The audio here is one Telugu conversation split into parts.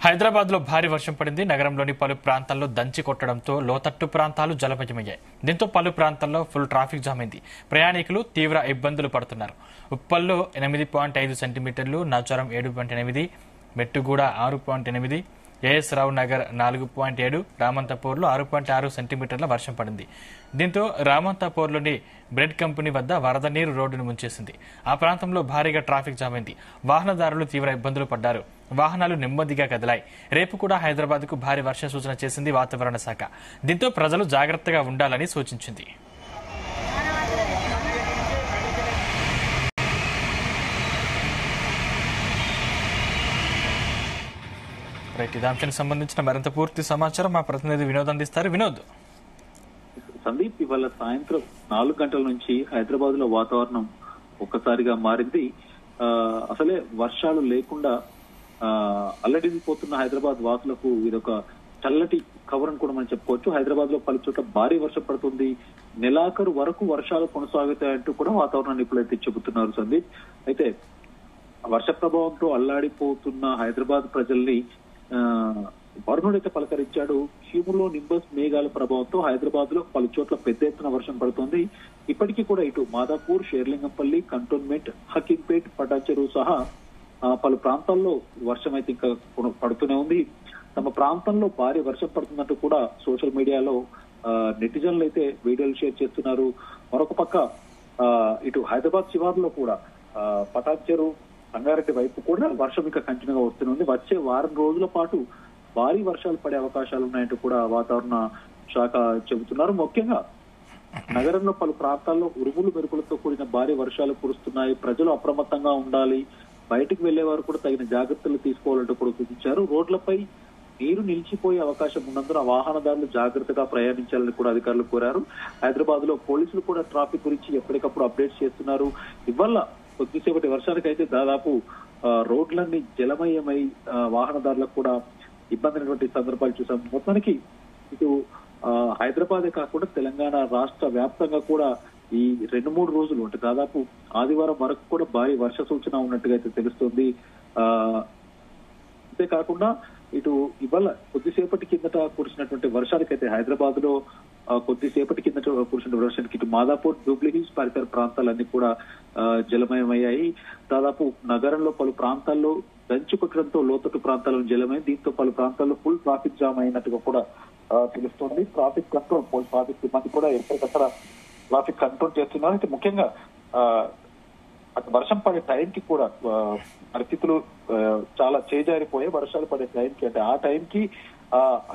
హైదరాబాద్ లో భారీ వర్షం పడింది. నగరంలోని పలు ప్రాంతాల్లో దంచి కొట్టడంతో లోతట్టు ప్రాంతాలు జలమయమయ్యాయి. దీంతో పలు ప్రాంతాల్లో ఫుల్ ట్రాఫిక్ జామ్ అయింది. ప్రయాణికులు తీవ్ర ఇబ్బందులు పడుతున్నారు. ఉప్పల్లో 8.5 సెంటీమీటర్లు, నాచారం 7.8, మెట్టుగూడ 6.8, ఏఎస్ రావు నగర్ 4.7, రామంతపూర్లో 6.6 సెంటీమీటర్ల వర్షం పడింది. దీంతో రామంతపూర్లోని బ్రెడ్ కంపెనీ వద్ద వరద నీరు రోడ్డును ముంచేసింది. ఆ ప్రాంతంలో భారీగా ట్రాఫిక్ జామ్ అయింది. వాహనదారులు తీవ్ర ఇబ్బందులు పడ్డారు. వాహనాలు నెమ్మదిగా కదిలాయి. రేపు కూడా హైదరాబాద్ కు భారీ వర్ష సూచన చేసింది వాతావరణ శాఖ. దీంతో ప్రజలు జాగ్రత్తగా ఉండాలని సూచించింది. రైట్, ఇదే అంశానికి సంబంధించిన మరింత పూర్తి సమాచారం మా ప్రతినిధి వినోద్ అందిస్తారు. వినోద్. సందీప్, ఇవాళ సాయంత్రం 4 గంటల నుంచి హైదరాబాద్ లో వాతావరణం ఒక్కసారిగా మారింది. అసలే వర్షాలు లేకుండా అల్లడిల్లిపోతున్న హైదరాబాద్ వాసులకు ఇదొక చల్లటి కవర్ అని కూడా మనం చెప్పుకోవచ్చు. హైదరాబాద్ లో పలు చోట్ల భారీ వర్షం పడుతుంది. నెలాఖరు వరకు వర్షాలు కొనసాగుతాయంటూ కూడా వాతావరణ నిపుణులు అయితే చెబుతున్నారు. సందీప్, అయితే వర్ష ప్రభావంతో అల్లాడిపోతున్న హైదరాబాద్ ప్రజల్ని వరుణుడైతే పలకరించాడు. క్యూములో నింబస్ మేఘాల ప్రభావంతో హైదరాబాద్ లో పలు చోట్ల పెద్ద ఎత్తున వర్షం పడుతోంది. ఇప్పటికీ కూడా ఇటు మాదాపూర్, షేర్లింగంపల్లి, కంటోన్మెంట్, హకీంపేట్, పటాచెరు సహా పలు ప్రాంతాల్లో వర్షం అయితే ఇంకా పడుతూనే ఉంది. తమ ప్రాంతంలో భారీ వర్షం పడుతున్నట్టు కూడా సోషల్ మీడియాలో నెటిజన్లు అయితే వీడియోలు షేర్ చేస్తున్నారు. మరొక పక్క ఇటు హైదరాబాద్ శివార్లో కూడా పటాచెరు, సంగారెడ్డి వైపు కూడా వర్షం ఇంకా కంటిన్యూగా వస్తుంది. వచ్చే వారం రోజుల పాటు భారీ వర్షాలు పడే అవకాశాలు ఉన్నాయంటూ కూడా వాతావరణ శాఖ చెబుతున్నారు. ముఖ్యంగా నగరంలో పలు ప్రాంతాల్లో ఉరుములు మెరుపులతో కూడిన భారీ వర్షాలు కురుస్తున్నాయి. ప్రజలు అప్రమత్తంగా ఉండాలి. బయటకు వెళ్లే వారు కూడా తగిన జాగ్రత్తలు తీసుకోవాలంటూ కూడా సూచించారు. రోడ్లపై నీరు నిలిచిపోయే అవకాశం ఉన్నందున వాహనదారులు జాగ్రత్తగా ప్రయాణించాలని కూడా అధికారులు కోరారు. హైదరాబాద్ లో పోలీసులు కూడా ట్రాఫిక్ గురించి ఎప్పటికప్పుడు అప్డేట్స్ చేస్తున్నారు. ఇవాళ కొద్దిసేపటి వర్షానికి అయితే దాదాపు రోడ్లన్నీ జలమయమై వాహనదారులకు కూడా ఇబ్బంది అయినటువంటి సందర్భాలు చూసాం. మొత్తానికి ఇటు హైదరాబాదే కాకుండా తెలంగాణ రాష్ట్ర వ్యాప్తంగా కూడా ఈ 2-3 రోజులు అంటే దాదాపు ఆదివారం వరకు కూడా భారీ వర్ష సూచన ఉన్నట్టుగా అయితే తెలుస్తుంది. అంతేకాకుండా ఇటు ఇవాళ కొద్దిసేపటి కిందట కురిసినటువంటి వర్షానికైతే హైదరాబాద్ లో కొద్దిసేపటి కిందట కురిసిన వర్షానికి ఇటు మాదాపూర్, జూబ్లీ హిల్స్ పరిసర ప్రాంతాలన్నీ కూడా జలమయమయ్యాయి. దాదాపు నగరంలో పలు ప్రాంతాల్లో దంచి కొట్టడంతో లోతట్టు ప్రాంతాలను జలమయ్యాయి. దీంతో పలు ప్రాంతాల్లో ఫుల్ ట్రాఫిక్ జామ్ అయినట్టుగా కూడా తెలుస్తోంది. ట్రాఫిక్ కంట్రోల్, పోలీస్ ట్రాఫిక్ సిబ్బంది కూడా ఎక్కడికక్కడ ట్రాఫిక్ కంట్రోల్ చేస్తున్నారు. అయితే ముఖ్యంగా అటు వర్షం పడే టైంకి కూడా పరిస్థితులు చాలా చేజారిపోయాయి. వర్షాలు పడే టైంకి అంటే ఆ టైంకి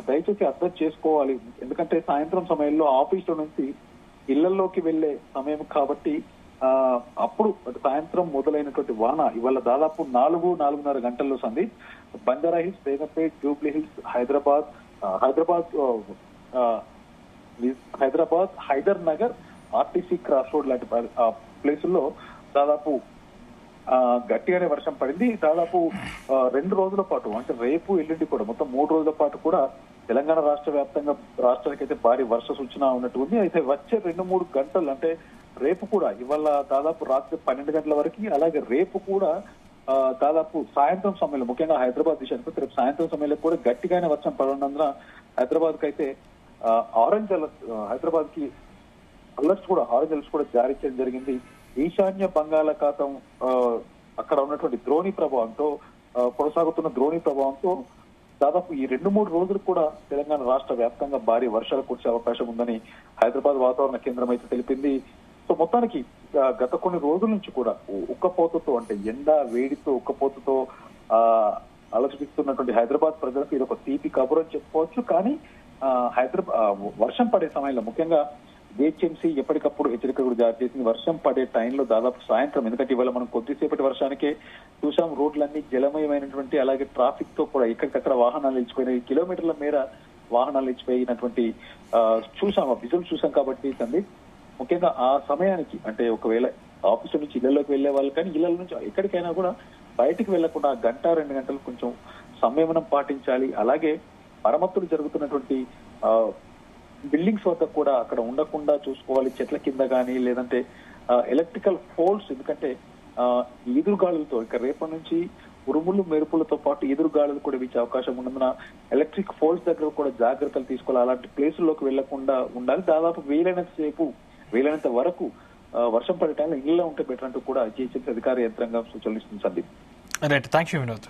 దయచేసి అర్థం చేసుకోవాలి. ఎందుకంటే సాయంత్రం సమయంలో ఆఫీసుల నుంచి ఇళ్లలోకి వెళ్లే సమయం కాబట్టి అప్పుడు సాయంత్రం మొదలైనటువంటి వాన ఇవాళ దాదాపు 4-4:30 గంటల్లో సంది Banjara Hills, Begumpet, Jubilee Hills, Hyderabad, Hyder Nagar, RTC cross road లాంటి ప్లేసుల్లో దాదాపు గట్టిగానే వర్షం పడింది. దాదాపు 2 రోజుల పాటు అంటే రేపు, ఎల్లుండి కూడా మొత్తం 3 రోజుల పాటు కూడా తెలంగాణ రాష్ట్ర వ్యాప్తంగా రాష్ట్రానికి అయితే భారీ వర్ష సూచన ఉన్నట్టు ఉంది. అయితే వచ్చే 2-3 గంటలు అంటే రేపు కూడా ఇవాళ దాదాపు రాత్రి 12 గంటల వరకు, అలాగే రేపు కూడా దాదాపు సాయంత్రం సమయంలో ముఖ్యంగా హైదరాబాద్ విషయానికి రేపు సాయంత్రం సమయంలో కూడా గట్టిగానే వర్షం పడనందున హైదరాబాద్ కి అయితే ఆరెంజ్ అలర్ట్, హైదరాబాద్ కి ఆరెంజ్ అలర్ట్స్ కూడా జారీ చేయడం జరిగింది. ఈశాన్య బంగాళాఖాతం అక్కడ ఉన్నటువంటి ద్రోణి ప్రభావంతో కొనసాగుతున్న ద్రోణి ప్రభావంతో దాదాపు ఈ 2-3 రోజులు కూడా తెలంగాణ రాష్ట్ర వ్యాప్తంగా భారీ వర్షాలు కురిసే అవకాశం ఉందని హైదరాబాద్ వాతావరణ కేంద్రం అయితే తెలిపింది. సో మొత్తానికి గత కొన్ని రోజుల నుంచి కూడా ఉక్కపోతతో అంటే ఎండ వేడితో ఉక్కపోతతో అలసిస్తున్నటువంటి హైదరాబాద్ ప్రజలకు ఇది ఒక తీపి కబురు అని చెప్పుకోవచ్చు. కానీ వర్షం పడే సమయంలో ముఖ్యంగా జిహెచ్ఎంసీ ఎప్పటికప్పుడు హెచ్చరిక కూడా జారీ చేసింది. వర్షం పడే టైంలో దాదాపు సాయంత్రం, ఎందుకంటే ఇవాళ మనం కొద్దిసేపటి వర్షానికే చూసాం రోడ్లన్నీ జలమయమైనటువంటి, అలాగే ట్రాఫిక్ తో కూడా ఎక్కడికక్కడ వాహనాలు నిలిచిపోయినాయి. కిలోమీటర్ల మేర వాహనాలు నిలిచిపోయినటువంటి విజువల్ చూసాం. కాబట్టి తండ్రి ముఖ్యంగా ఆ సమయానికి అంటే ఒకవేళ ఆఫీసు నుంచి ఇళ్లలోకి వెళ్లే వాళ్ళు కానీ ఇళ్ల నుంచి ఎక్కడికైనా కూడా బయటికి వెళ్లకుండా 1-2 గంటలు కొంచెం సంయమనం పాటించాలి. అలాగే మరమ్మతులు జరుగుతున్నటువంటి బిల్డింగ్స్ వద్ద కూడా అక్కడ ఉండకుండా చూసుకోవాలి. చెట్ల కింద కానీ లేదంటే ఎలక్ట్రికల్ పోల్స్, ఎందుకంటే ఈదురుగాలులతో ఇక రేపటి నుంచి ఉరుములు మెరుపులతో పాటు ఎదురుగాలులు కూడా వీచే అవకాశం ఉన్నందున ఎలక్ట్రిక్ పోల్స్ దగ్గర కూడా జాగ్రత్తలు తీసుకోవాలి. అలాంటి ప్లేసుల్లోకి వెళ్లకుండా ఉండాలి. దాదాపు వీలైనంత వరకు వర్షం పడే టైంలో ఇళ్లలో ఉంటే బెటర్ అంటూ కూడా జిహెచ్ఎంసీ అధికార యంత్రాంగం సూచనలు ఇస్తుంది. Sandeep. Right, thank you Vinod.